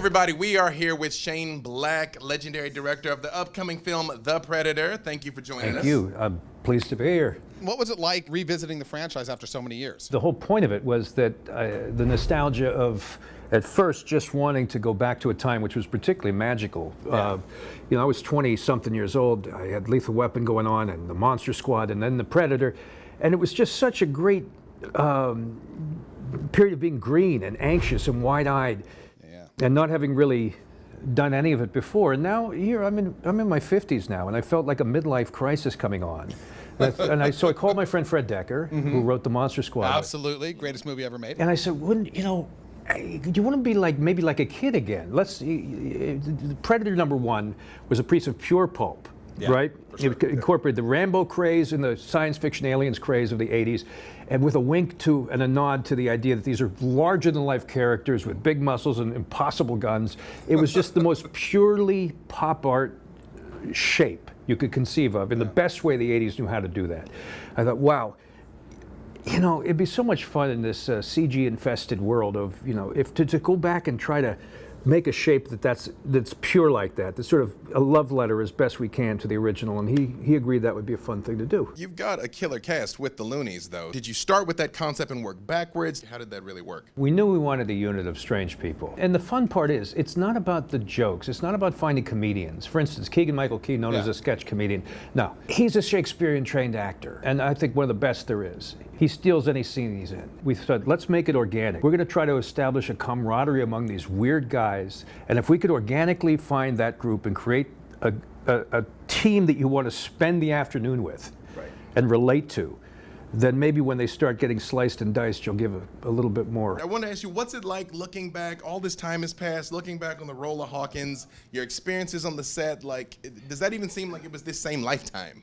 everybody. We are here with Shane Black, legendary director of the upcoming film The Predator. Thank you for joining us. Thank you. I'm pleased to be here. What was it like revisiting the franchise after so many years? The whole point of it was that the nostalgia of, at first, just wanting to go back to a time which was particularly magical. Yeah. I was 20-something years old. I had Lethal Weapon going on, and the Monster Squad, and then The Predator. And it was just such a great period of being green and anxious and wide-eyed, and not having really done any of it before. And now here I'm in my 50s now, and I felt like a midlife crisis coming on. So I called my friend Fred Decker, who wrote The Monster Squad. Absolutely, greatest movie ever made. And I said, do you want to be maybe like a kid again? Predator #1 was a piece of pure pulp. Yeah, right? Sure. It incorporated the Rambo craze and the science fiction aliens craze of the 80s, and with a wink to and a nod to the idea that these are larger-than-life characters with big muscles and impossible guns. It was just the most purely pop art shape you could conceive of, in the best way the 80s knew how to do that. I thought, wow, it'd be so much fun in this CG-infested world of, if to go back and try to make a shape that's pure like that. That's sort of a love letter as best we can to the original, and he agreed that would be a fun thing to do. You've got a killer cast with the Loonies, though. Did you start with that concept and work backwards? How did that really work? We knew we wanted a unit of strange people. And the fun part is, it's not about the jokes. It's not about finding comedians. For instance, Keegan-Michael Key, known as a sketch comedian. No, he's a Shakespearean-trained actor, and I think one of the best there is. He steals any scene he's in. We said, let's make it organic. We're going to try to establish a camaraderie among these weird guys, and if we could organically find that group and create a team that you want to spend the afternoon with and relate to, then maybe when they start getting sliced and diced, you'll give a little bit more. I want to ask you, what's it like looking back? All this time has passed, looking back on the role of Hawkins, your experiences on the set, does that even seem like it was this same lifetime?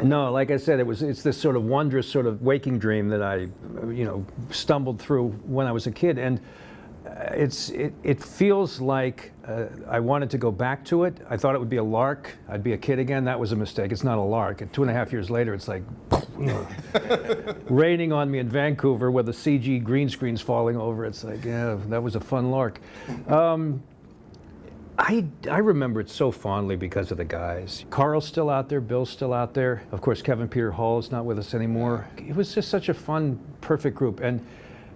No, like I said, it's this sort of wondrous sort of waking dream that I, stumbled through when I was a kid, and it feels like I wanted to go back to it. I thought it would be a lark. I'd be a kid again. That was a mistake. It's not a lark. And 2.5 years later, it's like raining on me in Vancouver with the CG green screens falling over. It's like, yeah, that was a fun lark. I remember it so fondly because of the guys. Carl's still out there, Bill's still out there. Of course, Kevin Peter Hall is not with us anymore. It was just such a fun, perfect group. And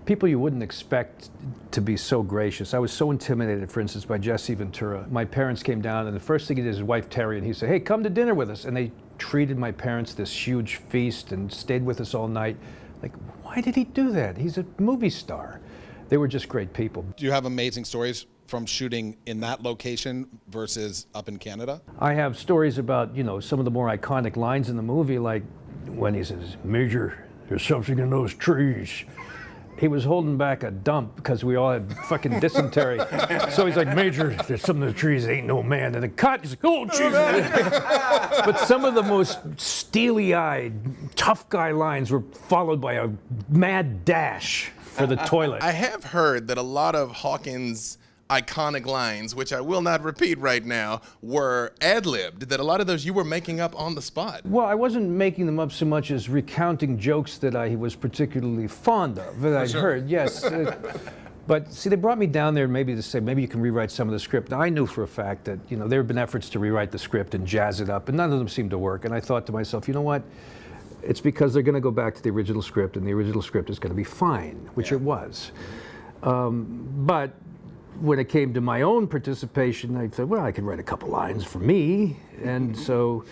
people you wouldn't expect to be so gracious. I was so intimidated, for instance, by Jesse Ventura. My parents came down, and the first thing he did is his wife Terry, and he said, hey, come to dinner with us. And they treated my parents this huge feast and stayed with us all night. Like, why did he do that? He's a movie star. They were just great people. Do you have amazing stories from shooting in that location versus up in Canada? I have stories about, some of the more iconic lines in the movie, like when he says, Major, there's something in those trees. He was holding back a dump because we all had fucking dysentery. So he's like, Major, there's some of the trees ain't no man. And the cut, he's like, oh, Jesus. But some of the most steely-eyed, tough guy lines were followed by a mad dash for the toilet. I have heard that a lot of Hawkins' iconic lines, which I will not repeat right now, were ad-libbed, that a lot of those you were making up on the spot. Well, I wasn't making them up so much as recounting jokes that he was particularly fond of, that I'd heard, yes. But see, they brought me down there maybe to say, maybe you can rewrite some of the script. Now, I knew for a fact that, there have been efforts to rewrite the script and jazz it up, and none of them seemed to work. And I thought to myself, you know what? It's because they're going to go back to the original script, and the original script is going to be fine, which it was. But when it came to my own participation, I said, well, I can write a couple lines for me. And so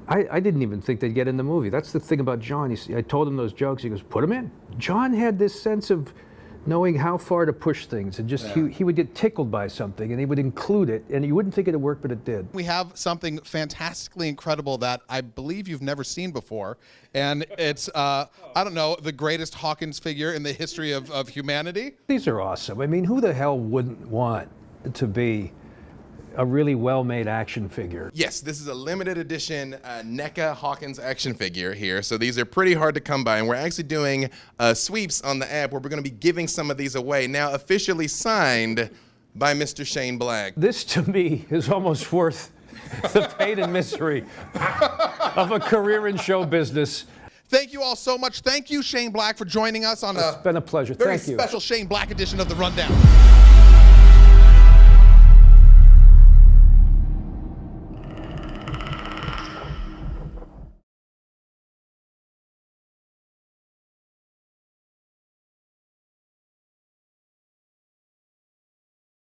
I didn't even think they'd get in the movie. That's the thing about John. I told him those jokes. He goes, put them in. John had this sense of knowing how far to push things, and just he would get tickled by something and he would include it, and you wouldn't think it'd work, but it did. We have something fantastically incredible that I believe you've never seen before, and it's I don't know, the greatest Hawkins figure in the history of humanity. These are awesome. I mean, who the hell wouldn't want to be a really well-made action figure? Yes, this is a limited edition NECA Hawkins action figure here. So these are pretty hard to come by, and we're actually doing sweeps on the app where we're going to be giving some of these away. Now officially signed by Mr. Shane Black. This to me is almost worth the pain and misery of a career in show business. Thank you all so much. Thank you, Shane Black, for joining us on It's been a pleasure. very Thank you. special Shane Black edition of The Rundown.